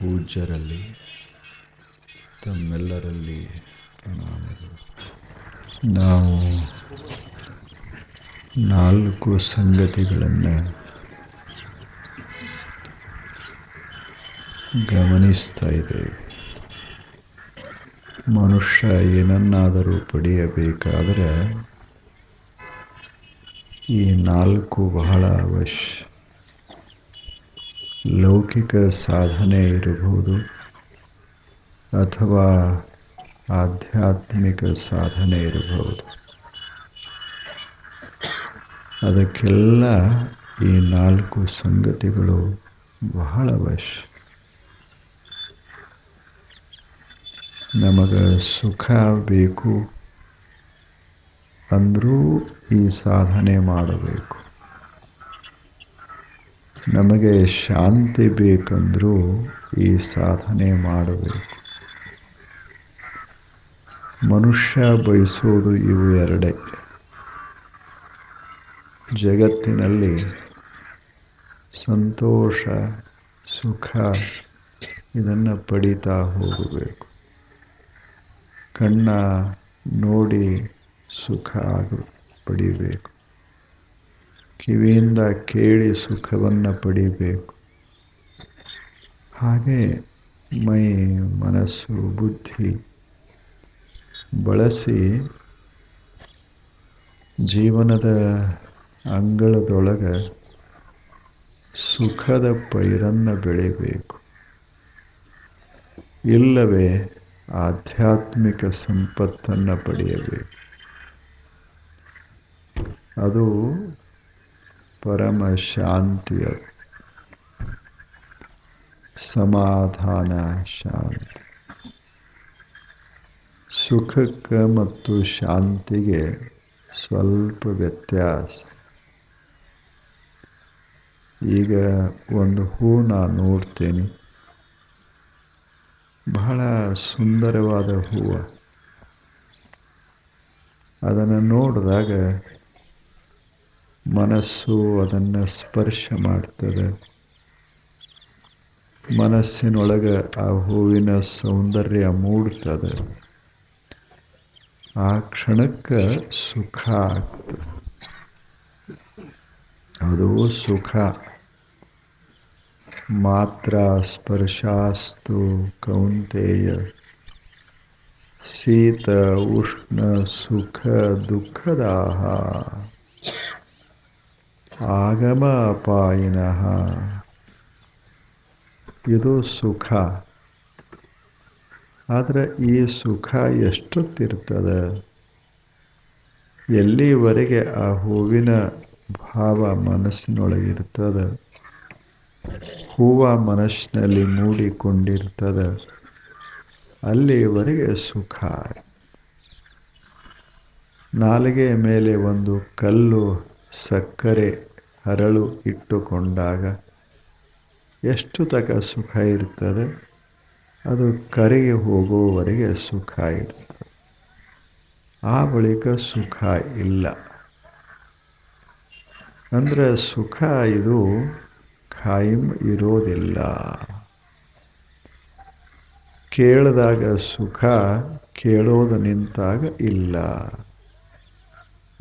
ಪೂಜ್ಯರಲ್ಲಿ ತಮ್ಮೆಲ್ಲರಲ್ಲಿ ಪ್ರಣಾಮಗಳು. ನಾವು 4 ಸಂಗತಿಗಳನ್ನು ಗಮನಿಸ್ತಾ ಇದ್ದೇವೆ. ಮನುಷ್ಯ ಏನನ್ನಾದರೂ ಪಡೆಯಬೇಕಾದರೆ ಈ 4 ಬಹಳ ಅವಶ್ಯ. ಲೌಕಿಕ ಸಾಧನೆ ಇರಬಹುದು ಅಥವಾ ಆಧ್ಯಾತ್ಮಿಕ ಸಾಧನೆ ಇರಬಹುದು. ಅದಕ್ಕೆಲ್ಲ ಈ 4 ಸಂಗತಿಗಳು ಬಹಳ ಅವಶ್ಯ. ನಮಗೆ ಸುಖ ಬೇಕು ಅಂದರೂ ಈ ಸಾಧನೆ ಮಾಡಬೇಕು. ನಮಗೆ ಶಾಂತಿ ಬೇಕಂದ್ರೂ ಈ ಸಾಧನೆ ಮಾಡಬೇಕು. ಮನುಷ್ಯ ಬಯಸೋದು ಇವು ಎರಡೇ. ಜಗತ್ತಿನಲ್ಲಿ ಸಂತೋಷ, ಸುಖ ಇದನ್ನು ಪಡೀತಾ ಹೋಗಬೇಕು. ಕಣ್ಣ ನೋಡಿ ಸುಖ ಪಡಿಬೇಕು. ಕಿವಿಯಿಂದ ಕೇಳಿ ಸುಖವನ್ನು ಪಡಿಬೇಕು. ಹಾಗೆ ಮೈ, ಮನಸ್ಸು, ಬುದ್ಧಿ ಬಳಸಿ ಜೀವನದ ಅಂಗಳದೊಳಗೆ ಸುಖದ ಪೈರನ್ನು ಬೆಳಿಬೇಕು. ಇಲ್ಲವೇ ಆಧ್ಯಾತ್ಮಿಕ ಸಂಪತ್ತನ್ನು ಪಡೆಯಬೇಕು. ಅದು ಪರಮ ಶಾಂತಿಯ ಸಮಾಧಾನ, ಶಾಂತಿ. ಸುಖಕ್ಕೆ ಮತ್ತು ಶಾಂತಿಗೆ ಸ್ವಲ್ಪ ವ್ಯತ್ಯಾಸ. ಈಗ ಒಂದು ಹೂ ನಾನು ನೋಡ್ತೇನೆ, ಬಹಳ ಸುಂದರವಾದ ಹೂವು. ಅದನ್ನು ನೋಡಿದಾಗ ಮನಸ್ಸು ಅದನ್ನು ಸ್ಪರ್ಶ ಮಾಡ್ತದೆ. ಮನಸ್ಸಿನೊಳಗೆ ಆ ಹೂವಿನ ಸೌಂದರ್ಯ ಮೂಡ್ತದೆ. ಆ ಕ್ಷಣಕ್ಕೆ ಸುಖ ಆಗ್ತದೆ. ಅದು ಸುಖ. ಮಾತ್ರ ಸ್ಪರ್ಶಾಸ್ತು ಕೌಂತೆಯ ಶೀತ ಉಷ್ಣ ಸುಖ ದುಃಖದಾಹ ಆಗಮ ಅಪಾಯಿನಃ. ಇದು ಸುಖ. ಆದರೆ ಈ ಸುಖ ಎಷ್ಟೊತ್ತಿರ್ತದೆ? ಎಲ್ಲಿವರೆಗೆ ಆ ಹೂವಿನ ಭಾವ ಮನಸ್ಸಿನೊಳಗಿರ್ತದೆ, ಹೂವು ಮನಸ್ಸಿನಲ್ಲಿ ಮೂಡಿಕೊಂಡಿರ್ತದೆ, ಅಲ್ಲಿವರೆಗೆ ಸುಖ. ನಾಲಿಗೆ ಮೇಲೆ ಒಂದು ಕಲ್ಲು, ಸಕ್ಕರೆ, ಹರಳು ಇಟ್ಟುಕೊಂಡಾಗ ಎಷ್ಟು ತನಕ ಸುಖ ಇರ್ತದೆ? ಅದು ಕರಗಿ ಹೋಗುವವರೆಗೆ ಸುಖ ಇರ್ತದೆ. ಆ ಬಳಿಕ ಸುಖ ಇಲ್ಲ. ಅಂದರೆ ಸುಖ ಇದು ಖಾಯಂ ಇರೋದಿಲ್ಲ. ಕೇಳಿದಾಗ ಸುಖ, ಕೇಳೋದು ನಿಂತಾಗ ಇಲ್ಲ.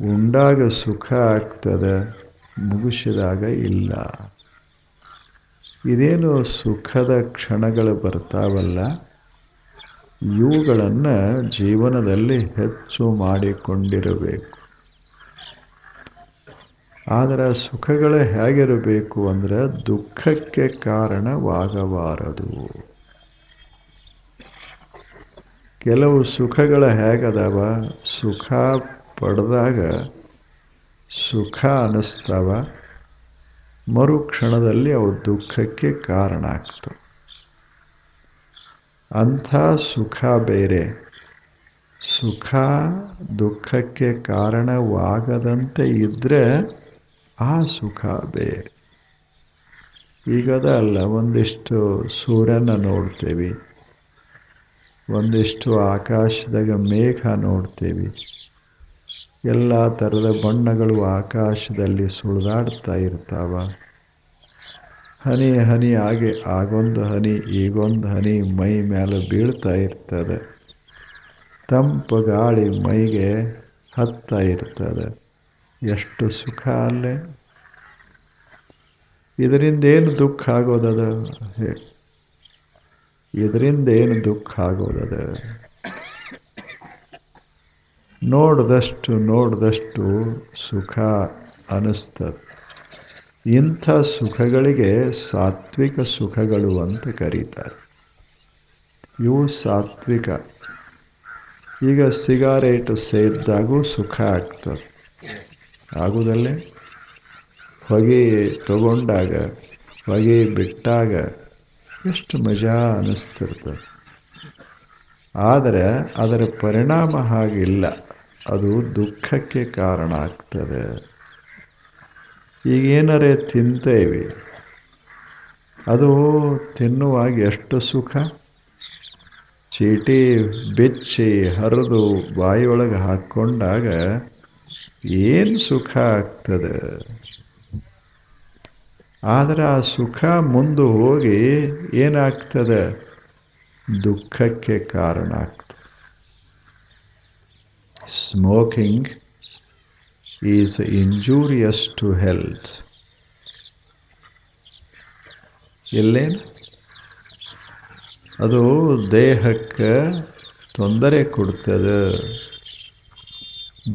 ಉಂಡಾಗ ಸುಖ ಆಗ್ತದೆ, ಮುಗಿಸಿದಾಗ ಇಲ್ಲ. ಇದೇನು ಸುಖದ ಕ್ಷಣಗಳು ಬರ್ತಾವಲ್ಲ, ಇವುಗಳನ್ನು ಜೀವನದಲ್ಲಿ ಹೆಚ್ಚು ಮಾಡಿಕೊಂಡಿರಬೇಕು. ಆದರೆ ಸುಖಗಳು ಹೇಗಿರಬೇಕು ಅಂದರೆ ದುಃಖಕ್ಕೆ ಕಾರಣವಾಗಬಾರದು. ಕೆಲವು ಸುಖಗಳು ಹೇಗದಾವ, ಸುಖ ಪಡೆದಾಗ ಸುಖ ಅನ್ನಿಸ್ತಾವ, ಮರುಕ್ಷಣದಲ್ಲಿ ಅವು ದುಃಖಕ್ಕೆ ಕಾರಣ ಆಗ್ತವೆ. ಅಂಥ ಸುಖ ಬೇರೆ. ಸುಖ ದುಃಖಕ್ಕೆ ಕಾರಣವಾಗದಂತೆ ಇದ್ದರೆ ಆ ಸುಖ ಬೇರೆ. ಈಗದ ಅಲ್ಲ, ಒಂದಿಷ್ಟು ಸೂರ್ಯನ ನೋಡ್ತೇವೆ, ಒಂದಿಷ್ಟು ಆಕಾಶದಾಗ ಮೇಘ ನೋಡ್ತೇವೆ. ಎಲ್ಲ ಥರದ ಬಣ್ಣಗಳು ಆಕಾಶದಲ್ಲಿ ಸುಳಿದಾಡ್ತಾ ಇರ್ತಾವ. ಹನಿ ಹನಿ ಆಗಿ ಆಗೊಂದು ಹನಿ ಈಗೊಂದು ಹನಿ ಮೈ ಮೇಲೆ ಬೀಳ್ತಾ ಇರ್ತದೆ. ತಂಪು ಗಾಳಿ ಮೈಗೆ ಹತ್ತಾ ಇರ್ತದೆ. ಎಷ್ಟು ಸುಖ ಅಲ್ಲೇ. ಇದರಿಂದ ಏನು ದುಃಖ ಆಗೋದದ? ಇದರಿಂದ ಏನು ದುಃಖ ಆಗೋದದ? ನೋಡಿದಷ್ಟು ಸುಖ ಅನಿಸ್ತದೆ. ಇಂಥ ಸುಖಗಳಿಗೆ ಸಾತ್ವಿಕ ಸುಖಗಳು ಅಂತ ಕರೀತಾರೆ. ಇವು ಸಾತ್ವಿಕ. ಈಗ ಸಿಗಾರೇಟು ಸೇದಿದಾಗೂ ಸುಖ ಆಗ್ತದೆ, ಆಗುವುದಲ್ಲೇ? ಹೊಗೆ ತಗೊಂಡಾಗ, ಹೊಗೆ ಬಿಟ್ಟಾಗ ಎಷ್ಟು ಮಜಾ ಅನ್ನಿಸ್ತಿರ್ತದೆ. ಆದರೆ ಅದರ ಪರಿಣಾಮ ಹಾಗಿಲ್ಲ, ಅದು ದುಃಖಕ್ಕೆ ಕಾರಣ ಆಗ್ತದೆ. ಈಗೇನರೇ ತಿಂತೇವೆ, ಅದು ತಿನ್ನುವಾಗ ಎಷ್ಟು ಸುಖ. ಚೀಟಿ ಬಿಚ್ಚಿ ಹರಿದು ಬಾಯಿಯೊಳಗೆ ಹಾಕ್ಕೊಂಡಾಗ ಏನು ಸುಖ ಆಗ್ತದೆ. ಆದರೆ ಆ ಸುಖ ಮುಂದೆ ಹೋಗಿ ಏನಾಗ್ತದೆ? ದುಃಖಕ್ಕೆ ಕಾರಣ ಆಗ್ತದೆ. Smoking is injurious to health. ಎಲ್ಲೇನು? ಅದು ದೇಹಕ್ಕೆ ತೊಂದರೆ ಕೊಡ್ತದೆ,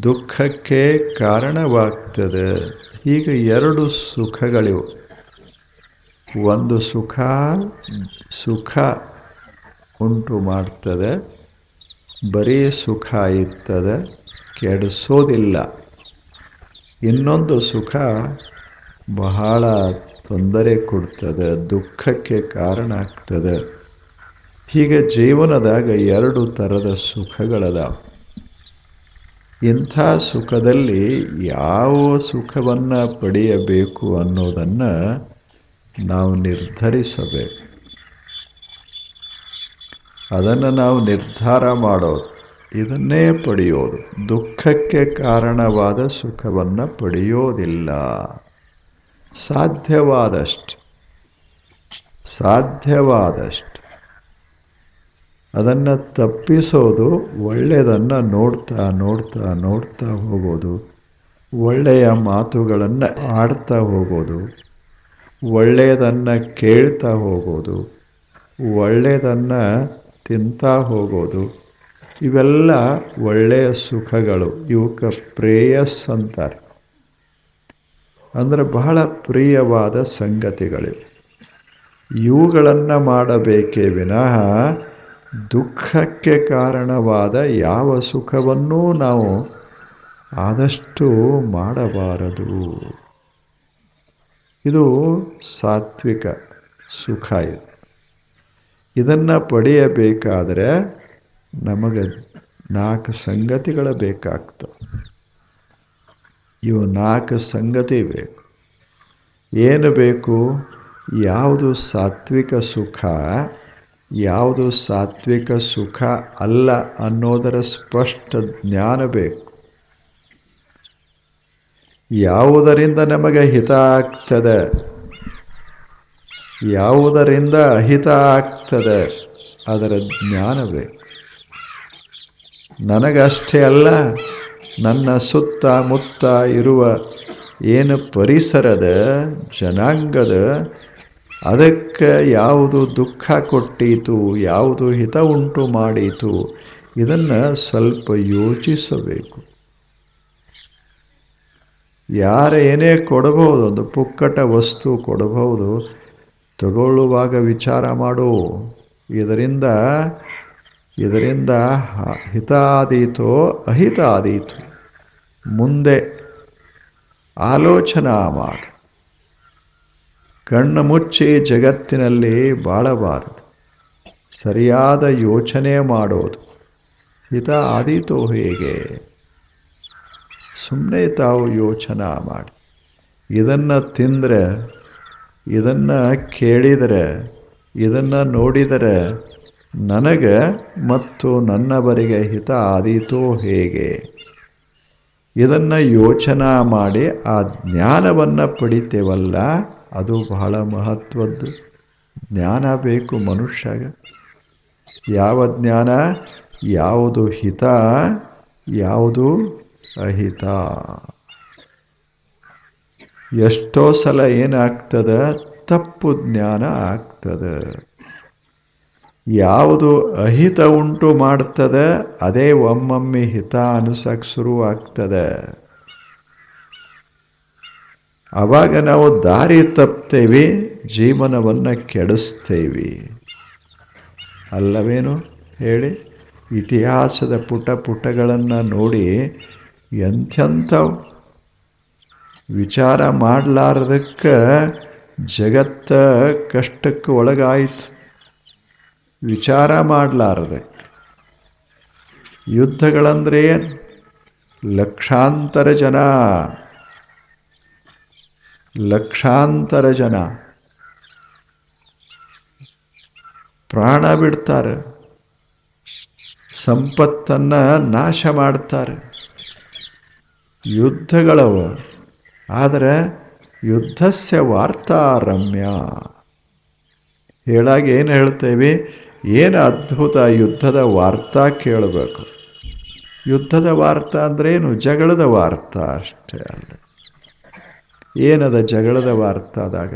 ದುಃಖಕ್ಕೆ ಕಾರಣವಾಗ್ತದೆ. ಈಗ ಎರಡು ಸುಖಗಳಿವು. ಒಂದು ಸುಖ ಉಂಟು ಮಾಡ್ತದೆ, ಬರೀ ಸುಖ ಇರ್ತದೆ, ಕೆಡಿಸೋದಿಲ್ಲ. ಇನ್ನೊಂದು ಸುಖ ಬಹಳ ತೊಂದರೆ ಕೊಡ್ತದೆ, ದುಃಖಕ್ಕೆ ಕಾರಣ ಆಗ್ತದೆ. ಹೀಗೆ ಜೀವನದಾಗ ಎರಡು ಥರದ ಸುಖಗಳದಾವ. ಇಂಥ ಸುಖದಲ್ಲಿ ಯಾವ ಸುಖವನ್ನು ಪಡೆಯಬೇಕು ಅನ್ನೋದನ್ನು ನಾವು ನಿರ್ಧರಿಸಬೇಕು. ಅದನ್ನು ನಾವು ನಿರ್ಧಾರ ಮಾಡೋದು, ಇದನ್ನೇ ಪಡೆಯೋದು. ದುಃಖಕ್ಕೆ ಕಾರಣವಾದ ಸುಖವನ್ನು ಪಡೆಯೋದಿಲ್ಲ. ಸಾಧ್ಯವಾದಷ್ಟು ಅದನ್ನು ತಪ್ಪಿಸೋದು. ಒಳ್ಳೆಯದನ್ನು ನೋಡ್ತಾ ಹೋಗೋದು, ಒಳ್ಳೆಯ ಮಾತುಗಳನ್ನು ಆಡ್ತಾ ಹೋಗೋದು, ಒಳ್ಳೆಯದನ್ನು ಕೇಳ್ತಾ ಹೋಗೋದು, ಒಳ್ಳೆಯದನ್ನು ತಿಂತಾ ಹೋಗೋದು, ಇವೆಲ್ಲ ಒಳ್ಳೆಯ ಸುಖಗಳು. ಇವಕ್ಕೆ ಪ್ರೇಯಸ್ ಅಂತಾರೆ. ಅಂದರೆ ಬಹಳ ಪ್ರಿಯವಾದ ಸಂಗತಿಗಳಿವೆ. ಇವುಗಳನ್ನು ಮಾಡಬೇಕೇ ವಿನಃ ದುಃಖಕ್ಕೆ ಕಾರಣವಾದ ಯಾವ ಸುಖವನ್ನೂ ನಾವು ಆದಷ್ಟು ಮಾಡಬಾರದು. ಇದು ಸಾತ್ವಿಕ ಸುಖ. ಇದನ್ನು ಪಡೆಯಬೇಕಾದರೆ ನಮಗೆ 4 ಸಂಗತಿಗಳು ಬೇಕಾಗ್ತವೆ. ಇವು 4 ಸಂಗತಿ ಬೇಕು. ಏನು ಬೇಕು? ಯಾವುದು ಸಾತ್ವಿಕ ಸುಖ, ಯಾವುದು ಸಾತ್ವಿಕ ಸುಖ ಅಲ್ಲ ಅನ್ನೋದರ ಸ್ಪಷ್ಟ ಜ್ಞಾನ ಬೇಕು. ಯಾವುದರಿಂದ ನಮಗೆ ಹಿತ ಆಗ್ತದೆ, ಯಾವುದರಿಂದ ಅಹಿತ ಆಗ್ತದೆ, ಅದರ ಜ್ಞಾನ ಬೇಕು. ನನಗಷ್ಟೇ ಅಲ್ಲ, ನನ್ನ ಸುತ್ತಮುತ್ತ ಇರುವ ಏನು ಪರಿಸರದ ಜನಾಂಗದ, ಅದಕ್ಕೆ ಯಾವುದು ದುಃಖ ಕೊಟ್ಟೀತು, ಯಾವುದು ಹಿತ ಉಂಟು ಮಾಡೀತು, ಇದನ್ನು ಸ್ವಲ್ಪ ಯೋಚಿಸಬೇಕು. ಏನೇ ಕೊಡಬಹುದು, ಒಂದು ಪುಕ್ಕಟ ವಸ್ತು ಕೊಡಬಹುದು, ತಗೊಳ್ಳುವಾಗ ವಿಚಾರ ಮಾಡು. ಇದರಿಂದ ಹಿತ ಆದೀತೋ ಅಹಿತ ಆದೀತು, ಮುಂದೆ ಆಲೋಚನಾ ಮಾಡು. ಕಣ್ಣು ಮುಚ್ಚಿ ಜಗತ್ತಿನಲ್ಲಿ ಬಾಳಬಾರದು. ಸರಿಯಾದ ಯೋಚನೆ ಮಾಡೋದು. ಹಿತ ಆದೀತೋ ಹೇಗೆ? ಸುಮ್ಮನೆ ತಾವು ಯೋಚನಾ ಮಾಡಿ. ಇದನ್ನು ತಿಂದರೆ, ಇದನ್ನು ಕೇಳಿದರೆ, ಇದನ್ನು ನೋಡಿದರೆ ನನಗೆ ಮತ್ತು ನನ್ನವರಿಗೆ ಹಿತ ಆದೀತೋ ಹೇಗೆ? ಇದನ್ನು ಯೋಚನಾ ಮಾಡಿ ಆ ಜ್ಞಾನವನ್ನು ಪಡಿತೇವಲ್ಲ, ಅದು ಬಹಳ ಮಹತ್ವದ್ದು. ಜ್ಞಾನ ಬೇಕು ಮನುಷ್ಯಗ. ಯಾವ ಜ್ಞಾನ? ಯಾವುದು ಹಿತ, ಯಾವುದು ಅಹಿತ. ಎಷ್ಟೋ ಸಲ ಏನಾಗ್ತದೆ? ತಪ್ಪು ಜ್ಞಾನ ಆಗ್ತದೆ. ಯಾವುದು ಅಹಿತ ಉಂಟು ಮಾಡ್ತದೆ ಅದೇ ಒಮ್ಮೊಮ್ಮೆ ಹಿತ ಅನಿಸಕ್ಕೆ ಶುರುವಾಗ್ತದೆ. ಆವಾಗ ನಾವು ದಾರಿ ತಪ್ತೇವೆ, ಜೀವನವನ್ನು ಕೆಡಿಸ್ತೇವೆ. ಅಲ್ಲವೇನು ಹೇಳಿ? ಇತಿಹಾಸದ ಪುಟಗಳನ್ನು ನೋಡಿ ಎಂಥೆಂಥವು ವಿಚಾರ ಮಾಡಲಾರ್ದಕ್ಕೆ ಜಗತ್ತ ಕಷ್ಟಕ್ಕೆ ಒಳಗಾಯಿತು. ವಿಚಾರ ಮಾಡಲಾರದೆ ಯುದ್ಧಗಳಂದ್ರೆ ಏನು? ಲಕ್ಷಾಂತರ ಜನ ಪ್ರಾಣ ಬಿಡ್ತಾರೆ, ಸಂಪತ್ತನ್ನು ನಾಶ ಮಾಡ್ತಾರೆ. ಯುದ್ಧಗಳವು. ಆದರೆ ಯುದ್ಧಸ್ಯ ವಾರ್ತಾ ರಮ್ಯ. ಹೇಳಾಗ ಏನು ಹೇಳ್ತೇವೆ? ಏನು ಅದ್ಭುತ ಯುದ್ಧದ ವಾರ್ತಾ ಕೇಳಬೇಕು. ಯುದ್ಧದ ವಾರ್ತಾ ಅಂದ್ರೇನು? ಜಗಳದ ವಾರ್ತಾ ಅಷ್ಟೇ ಅಲ್ಲ. ಏನದ ಜಗಳದ ವಾರ್ತಾದಾಗ?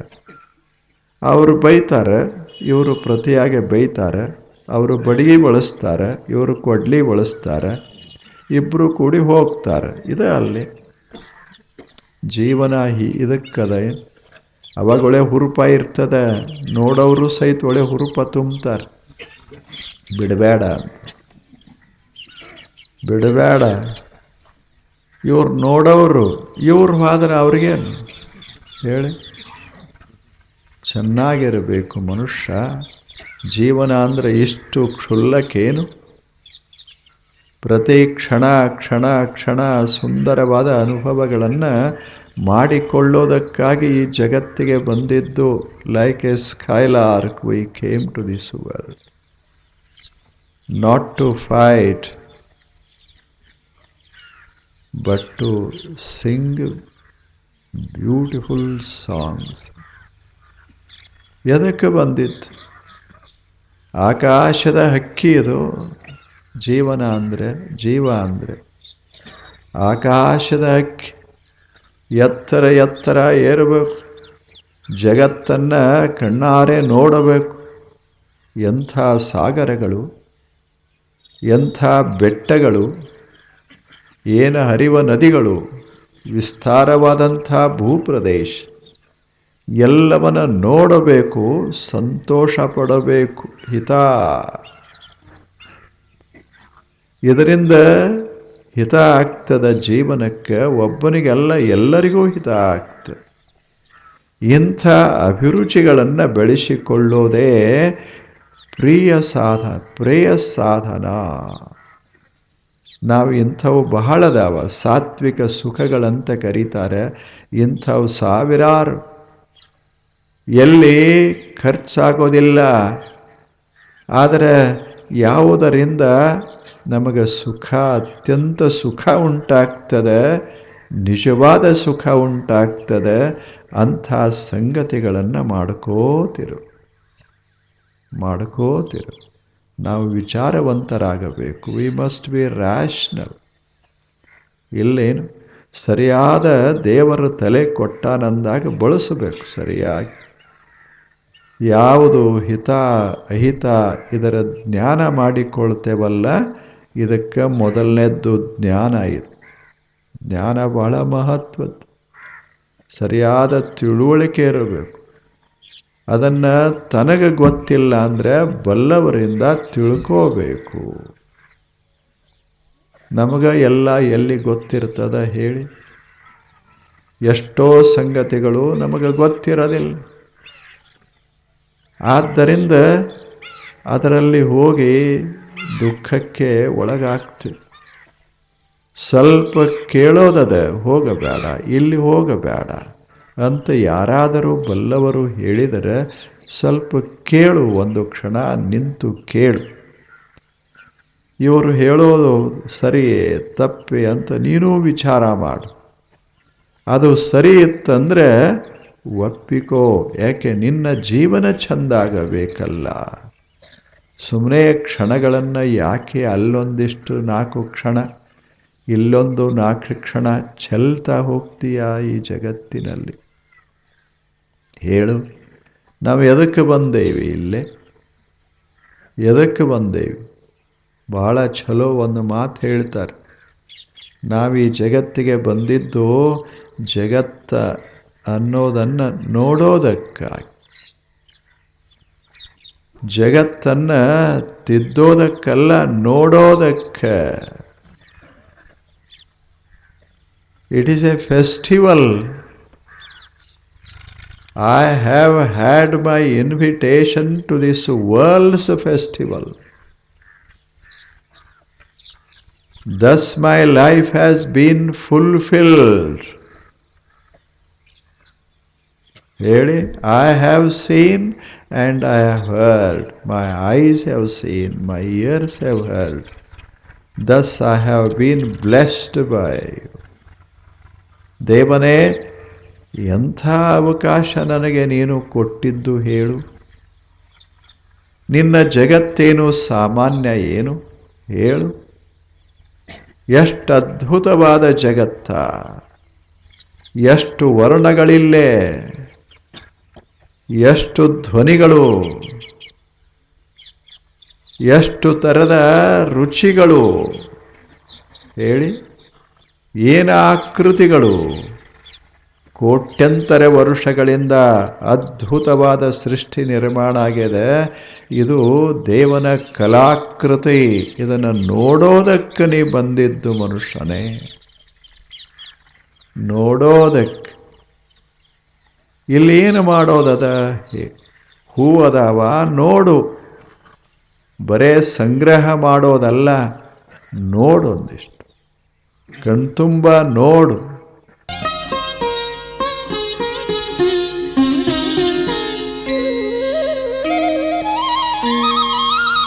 ಅವರು ಬೈತಾರೆ, ಇವರು ಪ್ರತಿಯಾಗಿ ಬೈತಾರೆ. ಅವರು ಬಡಿಗೆ ಬಳಸ್ತಾರೆ, ಇವರು ಕೊಡ್ಲಿ ಬಳಸ್ತಾರೆ. ಇಬ್ಬರು ಕೂಡಿ ಹೋಗ್ತಾರೆ. ಇದೇ ಅಲ್ಲಿ ಜೀವನ. ಇದಕ್ಕದ ಅವಾಗ ಒಳ್ಳೆ ಹುರುಪ ಇರ್ತದೆ. ನೋಡೋರು ಸಹಿತ ಒಳ್ಳೆ ಹುರುಪ ತುಂಬ್ತಾರೆ. ಬಿಡಬೇಡ ಇವ್ರು ನೋಡೋರು, ಇವ್ರು ಹೋದ್ರೆ ಅವ್ರಿಗೇನು ಹೇಳಿ? ಚೆನ್ನಾಗಿರಬೇಕು ಮನುಷ್ಯ. ಜೀವನ ಅಂದರೆ ಇಷ್ಟು ಕ್ಷುಲ್ಲಕೇನು? ಪ್ರತಿ ಕ್ಷಣ ಸುಂದರವಾದ ಅನುಭವಗಳನ್ನು ಮಾಡಿಕೊಳ್ಳೋದಕ್ಕಾಗಿ ಈ ಜಗತ್ತಿಗೆ ಬಂದಿದ್ದು. Like a skylark we came to this world, not to fight but to sing beautiful songs. ಎದಕ್ಕೆ ಬಂದಿತ್ತು? ಆಕಾಶದ ಹಕ್ಕಿ ಇದು. ಜೀವನ ಅಂದರೆ, ಜೀವ ಅಂದರೆ ಆಕಾಶದ ಹಕ್ಕಿ. ಎತ್ತರ ಏರಬೇಕು, ಜಗತ್ತನ್ನು ಕಣ್ಣಾರೆ ನೋಡಬೇಕು. ಎಂಥ ಸಾಗರಗಳು, ಎಂಥ ಬೆಟ್ಟಗಳು, ಏನು ಹರಿವ ನದಿಗಳು, ವಿಸ್ತಾರವಾದಂಥ ಭೂಪ್ರದೇಶ. ಎಲ್ಲವನ್ನ ನೋಡಬೇಕು, ಸಂತೋಷ ಪಡಬೇಕು. ಹಿತ. ಇದರಿಂದ ಹಿತ ಆಗ್ತದ ಜೀವನಕ್ಕೆ. ಒಬ್ಬನಿಗೆಲ್ಲ ಎಲ್ಲರಿಗೂ ಹಿತ ಆಗ್ತದೆ. ಇಂಥ ಅಭಿರುಚಿಗಳನ್ನು ಬೆಳೆಸಿಕೊಳ್ಳೋದೇ ಪ್ರಿಯ ಸಾಧನ. ನಾವು ಇಂಥವು ಬಹಳದಾವ. ಸಾತ್ವಿಕ ಸುಖಗಳಂತ ಕರೀತಾರೆ. ಇಂಥವು ಸಾವಿರಾರು. ಎಲ್ಲಿ ಖರ್ಚಾಗೋದಿಲ್ಲ. ಆದರೆ ಯಾವುದರಿಂದ ನಮಗೆ ಸುಖ, ಅತ್ಯಂತ ಸುಖ ಉಂಟಾಗ್ತದೆ, ನಿಜವಾದ ಸುಖ ಉಂಟಾಗ್ತದೆ, ಅಂಥ ಸಂಗತಿಗಳನ್ನು ಮಾಡ್ಕೋತಿರು. ನಾವು ವಿಚಾರವಂತರಾಗಬೇಕು. We must be rational. ಇಲ್ಲೇನು ಸರಿಯಾದ ದೇವರು ತಲೆ ಕೊಟ್ಟಾನಂದಾಗ ಬಳಸಬೇಕು ಸರಿಯಾಗಿ. ಯಾವುದು ಹಿತ ಅಹಿತ ಇದರ ಜ್ಞಾನ ಮಾಡಿಕೊಳ್ತೇವಲ್ಲ, ಇದಕ್ಕೆ ಮೊದಲನೇದ್ದು ಜ್ಞಾನ. ಇದು ಜ್ಞಾನ ಬಹಳ ಮಹತ್ವದ್ದು. ಸರಿಯಾದ ತಿಳುವಳಿಕೆ ಇರಬೇಕು. ಅದನ್ನು ತನಗೆ ಗೊತ್ತಿಲ್ಲ ಅಂದರೆ ಬಲ್ಲವರಿಂದ ತಿಳ್ಕೋಬೇಕು. ನಮಗೆ ಎಲ್ಲ ಎಲ್ಲಿ ಗೊತ್ತಿರ್ತದ ಹೇಳಿ? ಎಷ್ಟೋ ಸಂಗತಿಗಳು ನಮಗೆ ಗೊತ್ತಿರೋದಿಲ್ಲ. ಆದ್ದರಿಂದ ಅದರಲ್ಲಿ ಹೋಗಿ ದುಃಖಕ್ಕೆ ಒಳಗಾಗ್ತೀವಿ. ಸ್ವಲ್ಪ ಕೇಳೋದದ, ಹೋಗಬೇಡ, ಇಲ್ಲಿ ಹೋಗಬೇಡ ಅಂತ ಯಾರಾದರೂ ಬಲ್ಲವರು ಹೇಳಿದರೆ ಸ್ವಲ್ಪ ಕೇಳು. ಒಂದು ಕ್ಷಣ ನಿಂತು ಕೇಳು. ಇವರು ಹೇಳೋದು ಸರಿಯೇ ತಪ್ಪೇ ಅಂತ ನೀನೂ ವಿಚಾರ ಮಾಡು. ಅದು ಸರಿ ಇತ್ತಂದರೆ ಒಪ್ಪಿಕೋ. ಯಾಕೆ? ನಿನ್ನ ಜೀವನ ಚೆಂದಾಗಬೇಕಲ್ಲ. ಸುಮ್ಮನೆ ಕ್ಷಣಗಳನ್ನು ಯಾಕೆ ಅಲ್ಲೊಂದಿಷ್ಟು 4 ಕ್ಷಣ ಇಲ್ಲೊಂದು 4 ಕ್ಷಣ ಚೆಲ್ತಾ ಹೋಗ್ತೀಯಾ ಈ ಜಗತ್ತಿನಲ್ಲಿ? ಹೇಳು. ನಾವು ಎದಕ್ಕೆ ಬಂದೇವಿ? ಇಲ್ಲೇ ಎದಕ್ಕೆ ಬಂದೇವಿ? ಭಾಳ ಚಲೋ ಒಂದು ಮಾತು ಹೇಳ್ತಾರೆ. ನಾವು ಈ ಜಗತ್ತಿಗೆ ಬಂದಿದ್ದು ಜಗತ್ತ ಅನ್ನೋದನ್ನು ನೋಡೋದಕ್ಕಾಗಿ, ಜಗತ್ತನ್ನು ತಿದ್ದೋದಕ್ಕಲ್ಲ, ನೋಡೋದಕ್ಕೆ. It is A festival. I have had my invitation to this world's festival. Thus my life has been fulfilled. Really, I have seen and I have heard. My eyes have seen, my ears have heard. Thus I have been blessed by you. ದೇವನೇ, ಎಂಥ ಅವಕಾಶ ನನಗೆ ನೀನು ಕೊಟ್ಟಿದ್ದು ಹೇಳು. ನಿನ್ನ ಜಗತ್ತೇನು ಸಾಮಾನ್ಯ ಏನು ಹೇಳು. ಎಷ್ಟು ಅದ್ಭುತವಾದ ಜಗತ್ತ, ಎಷ್ಟು ವರ್ಣಗಳಿಲ್ಲೇ, ಎಷ್ಟು ಧ್ವನಿಗಳು, ಎಷ್ಟು ಥರದ ರುಚಿಗಳು ಹೇಳಿ. ಏನ ಆಕೃತಿಗಳು. ಕೋಟ್ಯಂತರ ವರ್ಷಗಳಿಂದ ಅದ್ಭುತವಾದ ಸೃಷ್ಟಿ ನಿರ್ಮಾಣ ಆಗಿದೆ. ಇದು ದೇವನ ಕಲಾಕೃತಿ. ಇದನ್ನು ನೋಡೋದಕ್ಕೆ ನೀ ಬಂದಿದ್ದು ಮನುಷ್ಯನೇ, ನೋಡೋದಕ್ಕೆ. ಇಲ್ಲಿ ಏನು ಮಾಡೋದದ? ಹೂ ಅದಾವ, ನೋಡು. ಬರೇ ಸಂಗ್ರಹ ಮಾಡೋದಲ್ಲ, ನೋಡೊಂದಿಷ್ಟು. ಕಣ್ತುಂಬ ನೋಡು.